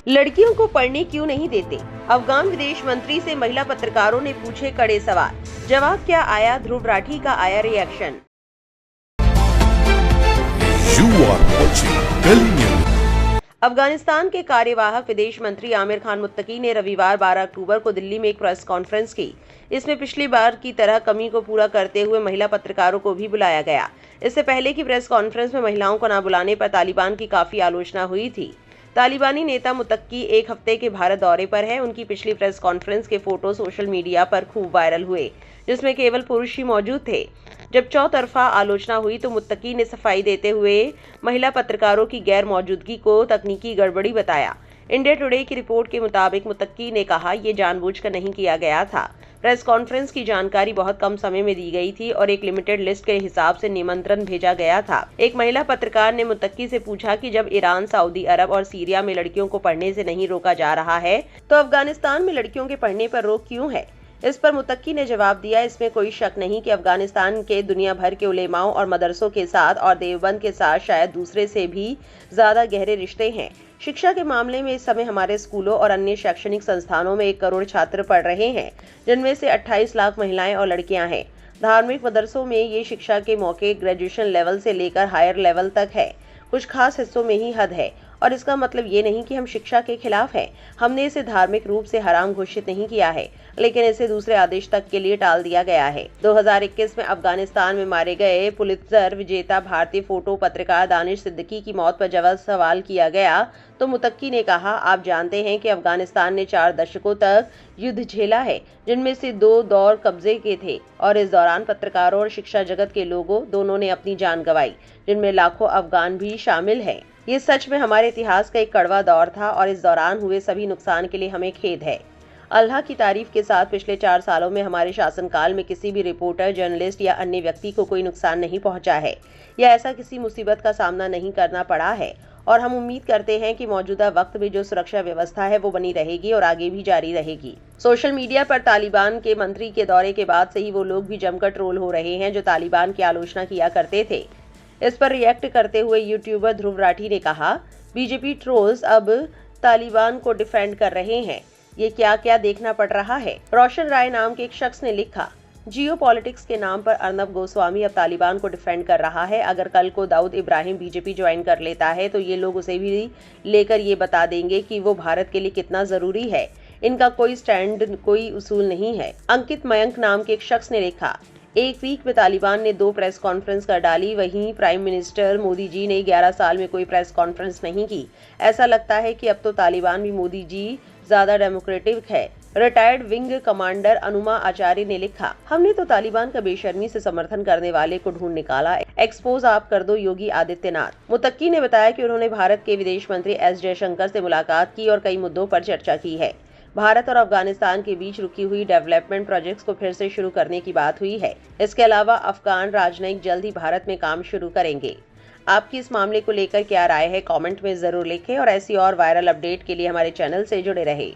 लड़कियों को पढ़ने क्यों नहीं देते? अफगान विदेश मंत्री से महिला पत्रकारों ने पूछे कड़े सवाल। जवाब क्या आया? ध्रुव राठी का आया रिएक्शन। अफगानिस्तान के कार्यवाहक विदेश मंत्री आमिर खान मुत्तकी ने रविवार 12 अक्टूबर को दिल्ली में एक प्रेस कॉन्फ्रेंस की। इसमें पिछली बार की तरह कमी को पूरा करते हुए महिला पत्रकारों को भी बुलाया गया। इससे पहले की प्रेस कॉन्फ्रेंस में महिलाओं को न बुलाने पर तालिबान की काफी आलोचना हुई थी। तालिबानी नेता मुत्तकी एक हफ्ते के भारत दौरे पर है। उनकी पिछली प्रेस कॉन्फ्रेंस के फोटो सोशल मीडिया पर खूब वायरल हुए, जिसमें केवल पुरुष ही मौजूद थे। जब चौतरफा आलोचना हुई तो मुत्तकी ने सफाई देते हुए महिला पत्रकारों की गैर मौजूदगी को तकनीकी गड़बड़ी बताया। इंडिया टुडे की रिपोर्ट के मुताबिक मुत्तकी ने कहा, ये जानबूझकर नहीं किया गया था। प्रेस कॉन्फ्रेंस की जानकारी बहुत कम समय में दी गई थी और एक लिमिटेड लिस्ट के हिसाब से निमंत्रण भेजा गया था। एक महिला पत्रकार ने मुत्तकी से पूछा कि जब ईरान, सऊदी अरब और सीरिया में लड़कियों को पढ़ने से नहीं रोका जा रहा है, तो अफगानिस्तान में लड़कियों के पढ़ने पर रोक क्यों है? इस पर मुत्तकी ने जवाब दिया, इसमें कोई शक नहीं कि अफगानिस्तान के दुनिया भर के उलेमाओं और मदरसों के साथ और देवबंद के साथ शायद दूसरे से भी ज्यादा गहरे रिश्ते हैं। शिक्षा के मामले में इस समय हमारे स्कूलों और अन्य शैक्षणिक संस्थानों में 1 करोड़ छात्र पढ़ रहे हैं, जिनमें से 28 लाख महिलाएं और लड़कियां हैं। धार्मिक मदरसों में ये शिक्षा के मौके ग्रेजुएशन लेवल से लेकर हायर लेवल तक है। कुछ खास हिस्सों में ही हद है और इसका मतलब ये नहीं कि हम शिक्षा के खिलाफ हैं। हमने इसे धार्मिक रूप से हराम घोषित नहीं किया है, लेकिन इसे दूसरे आदेश तक के लिए टाल दिया गया है। 2021 में अफगानिस्तान में मारे गए पुलित्जर विजेता भारतीय फोटो पत्रकार दानिश सिद्दीकी की मौत पर जब सवाल किया गया तो मुत्तकी ने कहा, आप जानते हैं कि अफगानिस्तान ने 4 दशकों तक युद्ध झेला है, जिनमें से 2 दौर कब्जे के थे और इस दौरान पत्रकारों और शिक्षा जगत के लोगों दोनों ने अपनी जान गंवाई, जिनमें लाखों अफगान भी शामिल हैं। ये सच में हमारे इतिहास का एक कड़वा दौर था और इस दौरान हुए सभी नुकसान के लिए हमें खेद है। अल्लाह की तारीफ के साथ पिछले 4 सालों में हमारे शासनकाल में किसी भी रिपोर्टर, जर्नलिस्ट या अन्य व्यक्ति को कोई नुकसान नहीं पहुंचा है या ऐसा किसी मुसीबत का सामना नहीं करना पड़ा है और हम उम्मीद करते हैं कि मौजूदा वक्त में जो सुरक्षा व्यवस्था है वो बनी रहेगी और आगे भी जारी रहेगी। सोशल मीडिया पर तालिबान के मंत्री के दौरे के बाद से ही वो लोग भी जमकर ट्रोल हो रहे हैं जो तालिबान की आलोचना किया करते थे। इस पर रिएक्ट करते हुए यूट्यूबर ध्रुव राठी ने कहा, बीजेपी ट्रोल्स अब तालिबान को डिफेंड कर रहे हैं, ये क्या क्या देखना पड़ रहा है। रोशन राय नाम के एक शख्स ने लिखा, जियो पॉलिटिक्स के नाम पर अर्नब गोस्वामी अब तालिबान को डिफेंड कर रहा है। अगर कल को दाऊद इब्राहिम बीजेपी ज्वाइन कर लेता है तो ये लोग उसे भी लेकर ये बता देंगे कि वो भारत के लिए कितना जरूरी है। इनका कोई स्टैंड, कोई उसूल नहीं है। अंकित मयंक नाम के एक शख्स ने लिखा, एक वीक में तालिबान ने 2 प्रेस कॉन्फ्रेंस कर डाली, वहीं प्राइम मिनिस्टर मोदी जी ने 11 साल में कोई प्रेस कॉन्फ्रेंस नहीं की। ऐसा लगता है कि अब तो तालिबान भी मोदी जी ज्यादा डेमोक्रेटिक है। रिटायर्ड विंग कमांडर अनुमा आचार्य ने लिखा, हमने तो तालिबान का बेशर्मी से समर्थन करने वाले को ढूंढ निकाला, एक्सपोज आप कर दो योगी आदित्यनाथ। मुत्तकी ने बताया कि उन्होंने भारत के विदेश मंत्री एस जयशंकर से मुलाकात की और कई मुद्दों पर चर्चा की है। भारत और अफगानिस्तान के बीच रुकी हुई डेवलपमेंट प्रोजेक्ट्स को फिर से शुरू करने की बात हुई है। इसके अलावा अफगान राजनयिक जल्द ही भारत में काम शुरू करेंगे। आपकी इस मामले को लेकर क्या राय है, कमेंट में जरूर लिखें और ऐसी और वायरल अपडेट के लिए हमारे चैनल से जुड़े रहें।